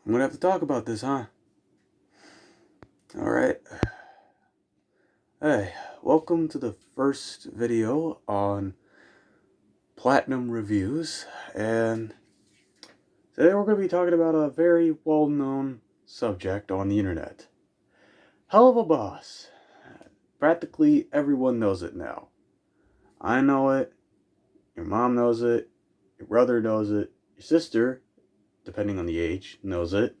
I'm gonna have to talk about this, huh? Alright. Hey, welcome to the first video on Platinum Reviews, and today we're going to be talking about a very well-known subject on the internet. Helluva Boss. Practically everyone knows it now. I know it, your mom knows it, your brother knows it, your sister, depending on the age, knows it,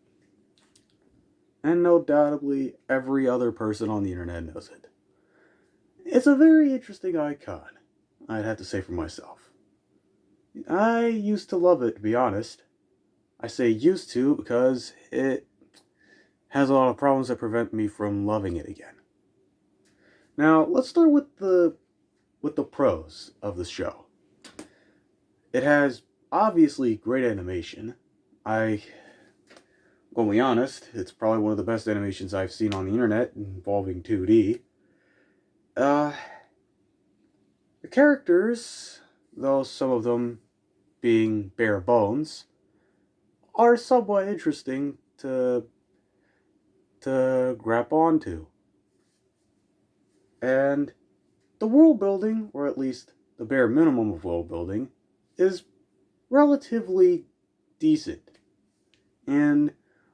and no doubtably every other person on the internet knows it. It's a very interesting icon, I'd have to say for myself. I used to love it, to be honest. I say used to because it has a lot of problems that prevent me from loving it again. Now, let's start with the pros of the show. It has obviously great animation. Gonna be honest, it's probably one of the best animations I've seen on the internet involving 2D. The characters, though some of them being bare bones, are somewhat interesting to grab onto. And the world building, or at least the bare minimum of world building, is relatively decent. And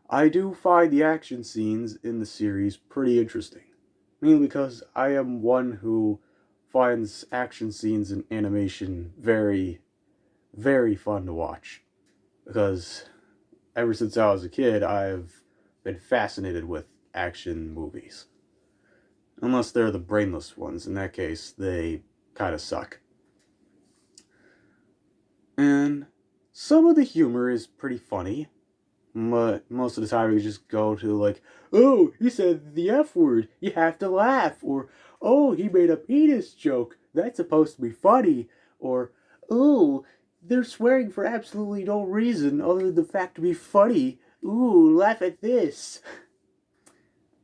I do find the action scenes in the series pretty interesting. Mainly because I am one who finds action scenes in animation very, very fun to watch. Because ever since I was a kid, I've been fascinated with action movies. Unless they're the brainless ones. In that case, they kind of suck. And some of the humor is pretty funny. But most of the time, you just go to like, oh, he said the F word, you have to laugh. Or, oh, he made a penis joke, that's supposed to be funny. Or, oh, they're swearing for absolutely no reason other than the fact to be funny. Ooh, laugh at this.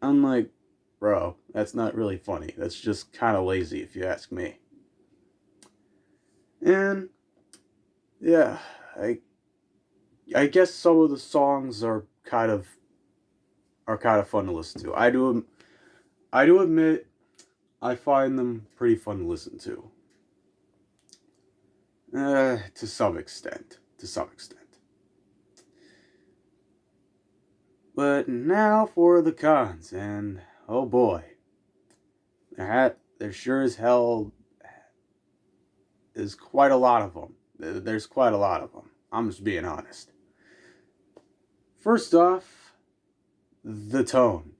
I'm like, bro, that's not really funny. That's just kind of lazy, if you ask me. And yeah, I guess some of the songs are kind of fun to listen to. I do admit I find them pretty fun to listen to. To some extent. But now for the cons, and oh boy, there sure as hell is quite a lot of them. There's quite a lot of them. I'm just being honest. First off, the tone.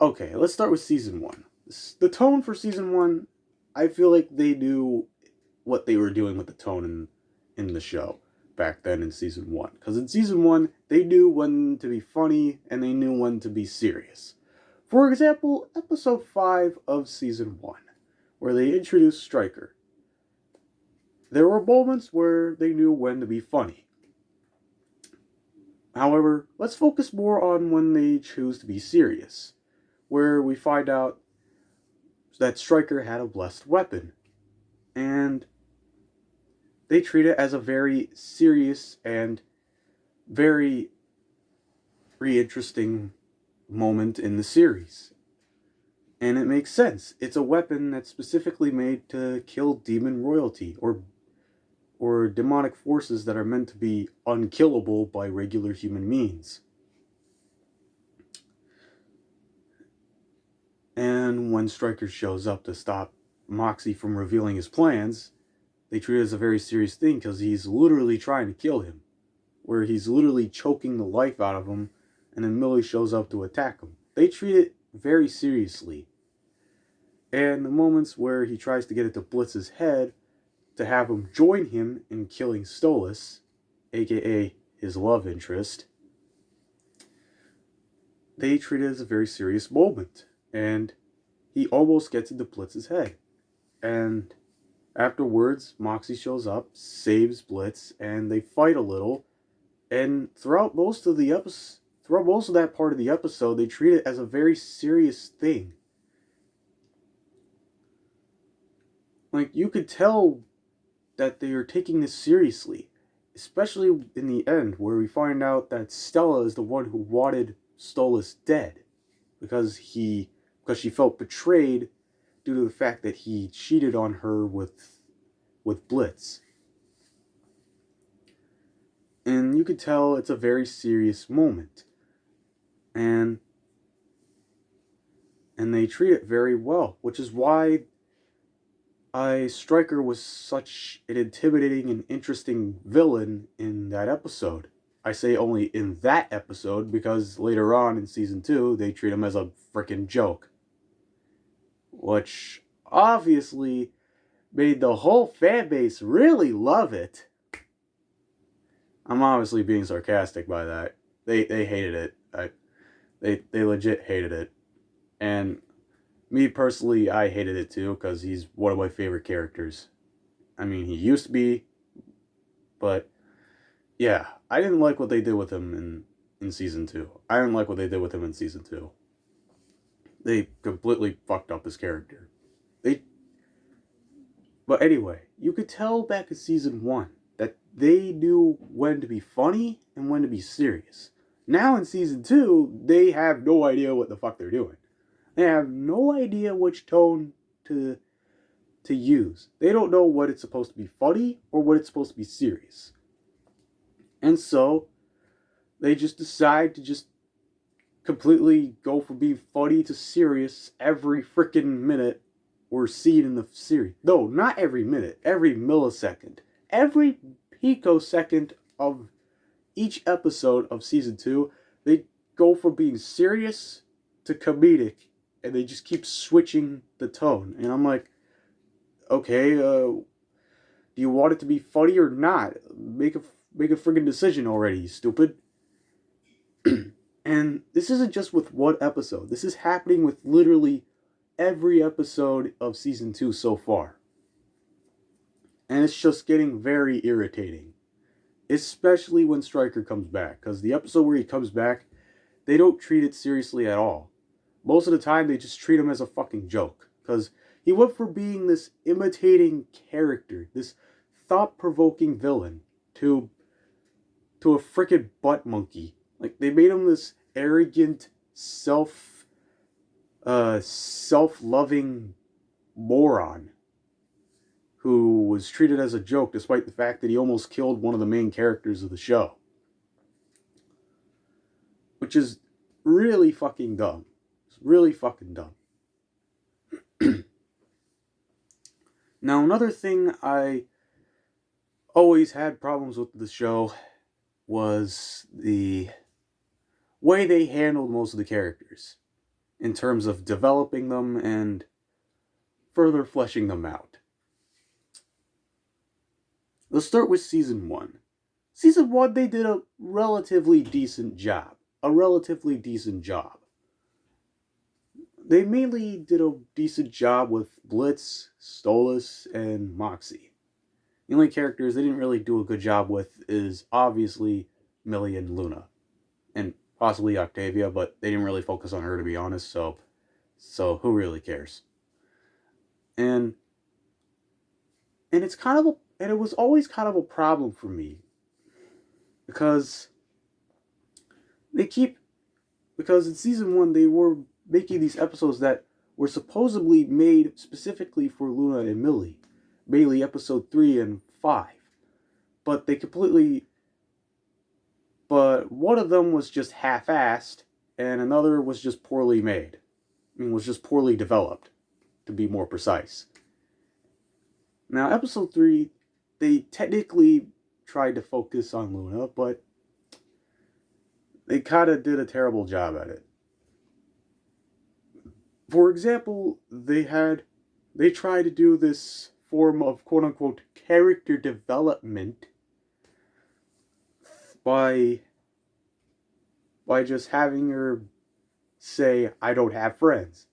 Okay, let's start with season 1. The tone for season 1, I feel like they knew what they were doing with the tone in the show back then in season 1. Because in season 1, they knew when to be funny and they knew when to be serious. For example, episode 5 of season 1, where they introduced Stryker. There were moments where they knew when to be funny. However, let's focus more on when they choose to be serious, where we find out that Stryker had a blessed weapon, and they treat it as a very serious and very interesting moment in the series. And it makes sense. It's a weapon that's specifically made to kill demon royalty, or demonic forces that are meant to be unkillable by regular human means. And when Stryker shows up to stop Moxie from revealing his plans, they treat it as a very serious thing because he's literally trying to kill him. Where he's literally choking the life out of him, and then Millie shows up to attack him. They treat it very seriously. And the moments where he tries to get it to Blitz's head to have him join him in killing Stolas, aka his love interest, they treat it as a very serious moment. And he almost gets into Blitz's head. And afterwards, Moxie shows up, saves Blitz, and they fight a little. And throughout most of that part of the episode, they treat it as a very serious thing. Like, you could tell that they are taking this seriously. especially in the end where we find out that Stella is the one who wanted Stolas dead because she felt betrayed due to the fact that he cheated on her with Blitz. And you could tell it's a very serious moment. And they treat it very well, which is why Stryker was such an intimidating and interesting villain in that episode. I say only in that episode because later on in season 2 they treat him as a freaking joke, which obviously made the whole fan base really love it. I'm obviously being sarcastic by that. They hated it. They legit hated it. And me personally, I hated it too because he's one of my favorite characters. I mean, he used to be, but yeah, I didn't like what they did with him in season 2. I didn't like what they did with him in season 2. They completely fucked up his character. But anyway, you could tell back in season 1 that they knew when to be funny and when to be serious. Now in season 2, they have no idea what the fuck they're doing. They have no idea which tone to use. They don't know what it's supposed to be funny or what it's supposed to be serious. And so they just decide to just completely go from being funny to serious every freaking minute or scene in the series. No, not every minute, every millisecond. Every picosecond of each episode of season 2, they go from being serious to comedic, and they just keep switching the tone. And I'm like, okay, do you want it to be funny or not? Make a friggin' decision already, you stupid. And this isn't just with one episode. This is happening with literally every episode of season 2 so far. And it's just getting very irritating. Especially when Stryker comes back. Because the episode where he comes back, they don't treat it seriously at all. Most of the time, they just treat him as a fucking joke. Because he went from being this imitating character, this thought-provoking villain, to a freaking butt monkey. Like, they made him this arrogant, self-loving moron who was treated as a joke despite the fact that he almost killed one of the main characters of the show. Which is really fucking dumb. It's really fucking dumb. Now, another thing I always had problems with the show was the way they handled most of the characters in terms of developing them and further fleshing them out. Let's start with season 1. Season 1, they did a relatively decent job. They mainly did a decent job with Blitz, Stolas, and Moxie. The only characters they didn't really do a good job with is obviously Millie and Luna. And possibly Octavia, but they didn't really focus on her, to be honest, so who really cares? And it's kind of and it was always kind of a problem for me because in season 1 they were making these episodes that were supposedly made specifically for Luna and Millie, mainly episode 3 and 5, but one of them was just half-assed and another was just poorly made. Was just poorly developed, to be more precise. Now, episode 3, they technically tried to focus on Luna, but they kind of did a terrible job at it. For example, they tried to do this form of quote-unquote character development by just having her say, I don't have friends,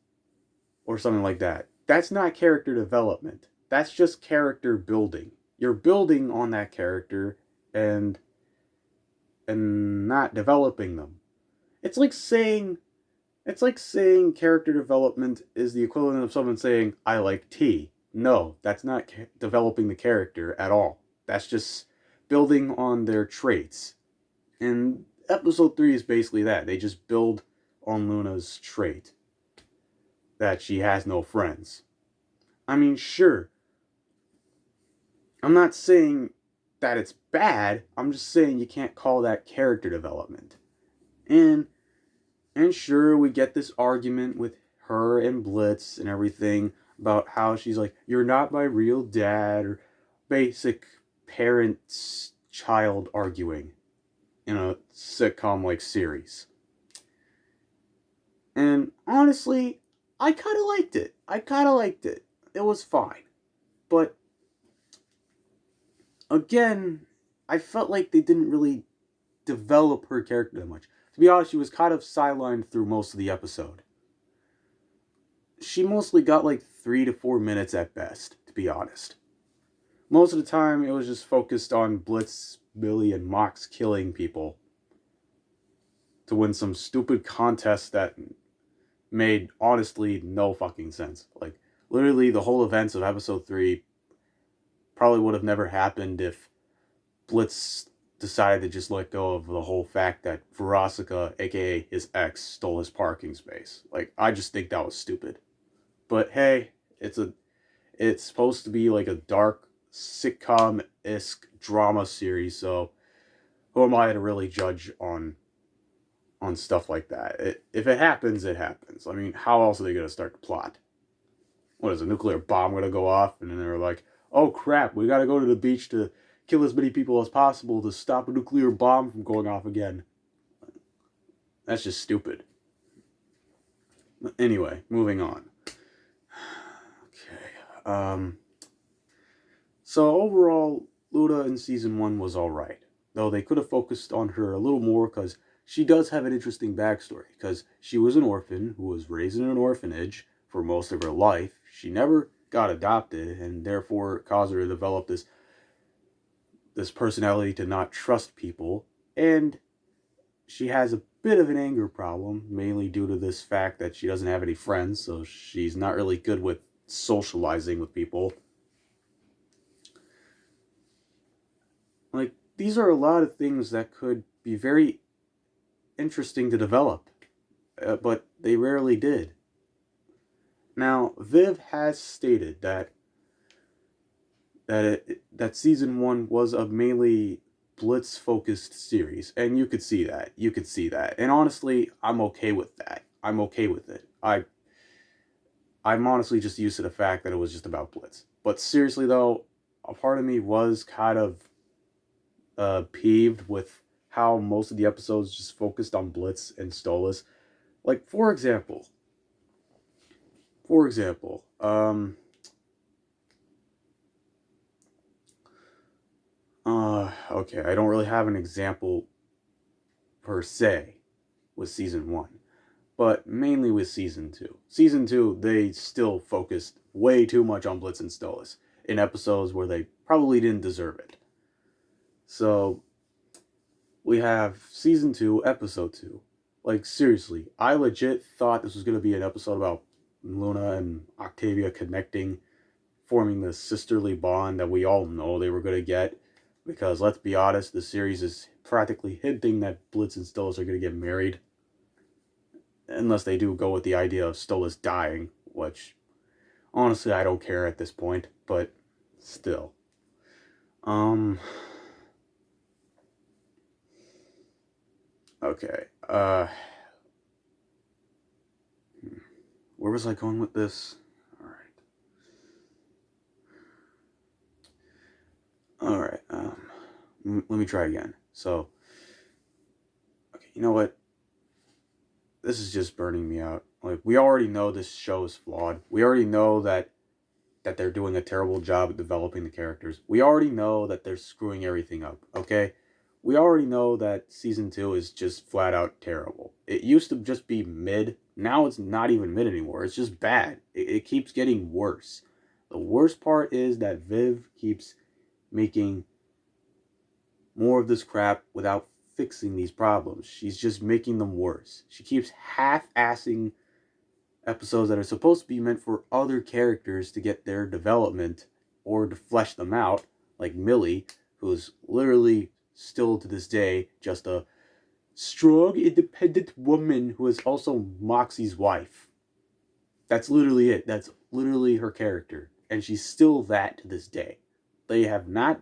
or something like that. That's not character development. That's just character building. You're building on that character and not developing them. It's like saying character development is the equivalent of someone saying, I like tea. No, that's not developing the character at all. That's just building on their traits. And episode 3 is basically that. They just build on Luna's trait that she has no friends. I mean, sure, I'm not saying that it's bad. I'm just saying you can't call that character development. And sure, we get this argument with her and Blitz and everything about how she's like, "You're not my real dad," or basic parents child arguing in a sitcom like series. And honestly, I kind of liked it. It was fine. But again, I felt like they didn't really develop her character that much. To be honest, she was kind of sidelined through most of the episode. She mostly got like 3 to 4 minutes at best, to be honest. Most of the time, it was just focused on Blitz, Billy, and Mox killing people to win some stupid contest that made, honestly, no fucking sense. Like, literally, the whole events of episode 3 probably would have never happened if Blitz decided to just let go of the whole fact that Verosika, aka his ex, stole his parking space. Like, I just think that was stupid. But hey, it's supposed to be like a dark sitcom-esque drama series, so who am I to really judge on stuff like that? If it happens, it happens. I mean, how else are they going to start the plot? What is a nuclear bomb going to go off? And then they're like, oh crap, we got to go to the beach to kill as many people as possible to stop a nuclear bomb from going off again. That's just stupid. Anyway, moving on. Okay. So overall, Luna in season 1 was alright. Though they could have focused on her a little more because she does have an interesting backstory. Because she was an orphan who was raised in an orphanage for most of her life. She never got adopted, and therefore it caused her to develop this personality to not trust people. And she has a bit of an anger problem, mainly due to this fact that she doesn't have any friends, so she's not really good with socializing with people. Like, these are a lot of things that could be very interesting to develop, but they rarely did. Now, Viv has stated that season 1 was a mainly Blitz-focused series, and you could see that. And honestly, I'm okay with that. I'm okay with it. I'm honestly just used to the fact that it was just about Blitz. But seriously, though, a part of me was kind of peeved with how most of the episodes just focused on Blitz and Stolas. Like, for example, okay, I don't really have an example per se with season 1, but mainly with season 2. Season 2, they still focused way too much on Blitz and Stolas in episodes where they probably didn't deserve it. So, we have season 2, episode 2. Like, seriously, I legit thought this was going to be an episode about Luna and Octavia connecting, forming the sisterly bond that we all know they were going to get. Because, let's be honest, the series is practically hinting that Blitz and Stolas are going to get married. Unless they do go with the idea of Stolas dying, which, honestly, I don't care at this point, but still. Okay, where was I going with this? Alright, let me try again. So, okay, you know what? This is just burning me out. Like, we already know this show is flawed. We already know that they're doing a terrible job at developing the characters. We already know that they're screwing everything up, okay? We already know that season 2 is just flat out terrible. It used to just be mid. Now it's not even mid anymore. It's just bad. It keeps getting worse. The worst part is that Viv keeps making more of this crap without fixing these problems. She's just making them worse. She keeps half-assing episodes that are supposed to be meant for other characters to get their development or to flesh them out, like Millie, who's literally still to this day just a strong, independent woman who is also Moxie's wife. That's literally it. That's literally her character. And she's still that to this day. They have not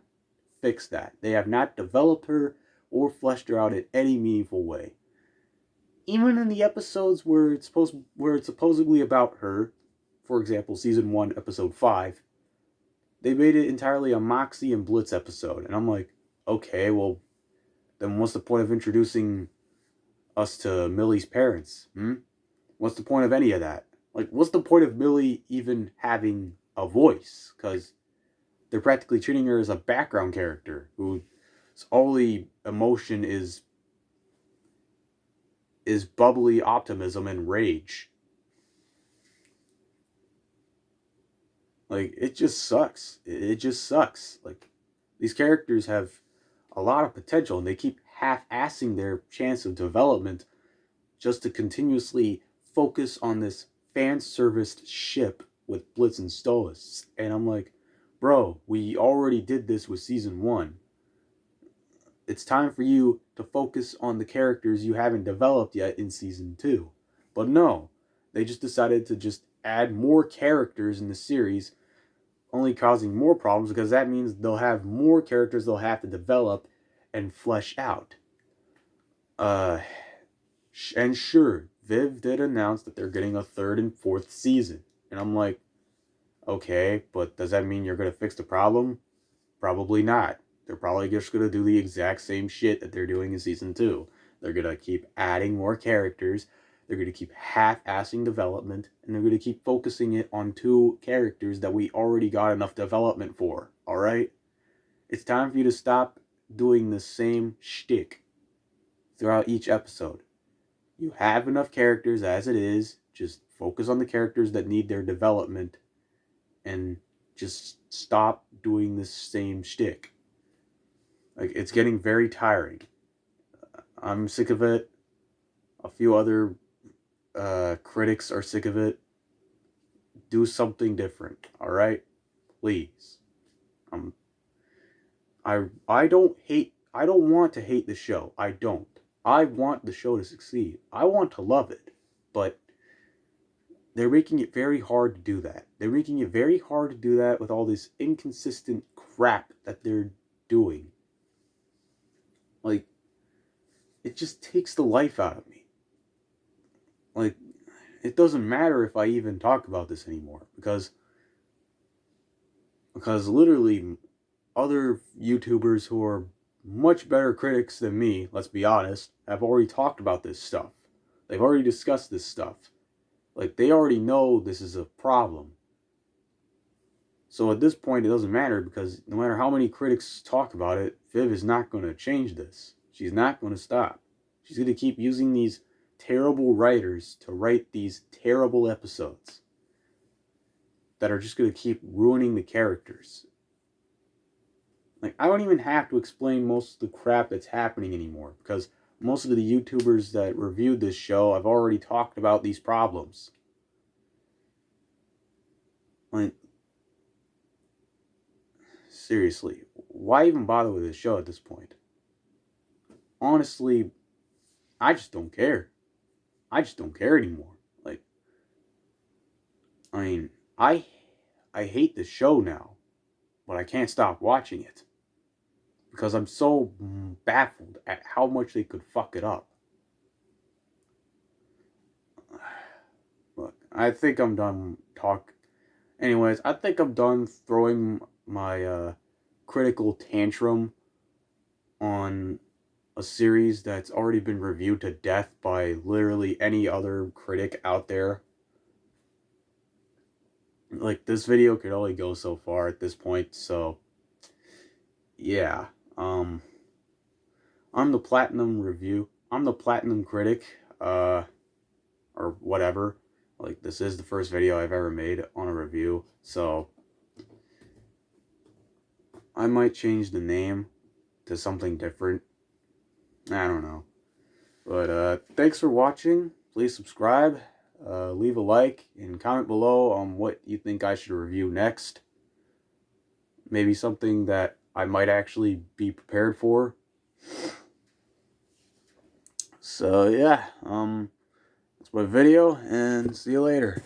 fixed that. They have not developed her or fleshed her out in any meaningful way. Even in the episodes where it's supposedly about her, for example, season 1, episode 5, they made it entirely a Moxie and Blitz episode. And I'm like, okay, well, then what's the point of introducing us to Millie's parents? What's the point of any of that? Like, what's the point of Millie even having a voice? Because they're practically treating her as a background character whose only emotion is bubbly optimism and rage. Like, it just sucks. It just sucks. Like, these characters have a lot of potential, and they keep half-assing their chance of development just to continuously focus on this fan-serviced ship with Blitz and Stolas. And I'm like, bro, we already did this with season 1. It's time for you to focus on the characters you haven't developed yet in season 2. But no, they just decided to just add more characters in the series, only causing more problems because that means they'll have more characters they'll have to develop and flesh out. And sure, Viv did announce that they're getting a 3rd and 4th season. And I'm like, okay, but does that mean you're going to fix the problem? Probably not. They're probably just going to do the exact same shit that they're doing in season 2. They're going to keep adding more characters. They're going to keep half-assing development. And they're going to keep focusing it on 2 characters that we already got enough development for. Alright? It's time for you to stop doing the same shtick throughout each episode. You have enough characters as it is. Just focus on the characters that need their development. And just stop doing the same shtick. Like, it's getting very tiring. I'm sick of it. A few other critics are sick of it. Do something different, alright? Please. I don't want to hate the show. I don't. I want the show to succeed. I want to love it. But they're making it very hard to do that. They're making it very hard to do that with all this inconsistent crap that they're doing. Like, it just takes the life out of me. Like, it doesn't matter if I even talk about this anymore. Because literally, other YouTubers who are much better critics than me, let's be honest, have already talked about this stuff. They've already discussed this stuff. Like, they already know this is a problem. So at this point, it doesn't matter, because no matter how many critics talk about it, Viv is not going to change this. She's not going to stop. She's going to keep using these terrible writers to write these terrible episodes that are just going to keep ruining the characters. Like, I don't even have to explain most of the crap that's happening anymore, because most of the YouTubers that reviewed this show have already talked about these problems. Like, seriously, why even bother with this show at this point? Honestly, I just don't care. I just don't care anymore. Like, I mean, I hate this show now, but I can't stop watching it. Because I'm so baffled at how much they could fuck it up. Look, I think I'm done talking. Anyways, I think I'm done throwing my critical tantrum on a series that's already been reviewed to death by literally any other critic out there. Like, this video could only go so far at this point, so yeah. I'm the Platinum Review. I'm the Platinum Critic, or whatever. Like, this is the first video I've ever made on a review, so I might change the name to something different. I don't know. But, thanks for watching. Please subscribe, leave a like, and comment below on what you think I should review next. Maybe something that I might actually be prepared for. So yeah, that's my video, and see you later.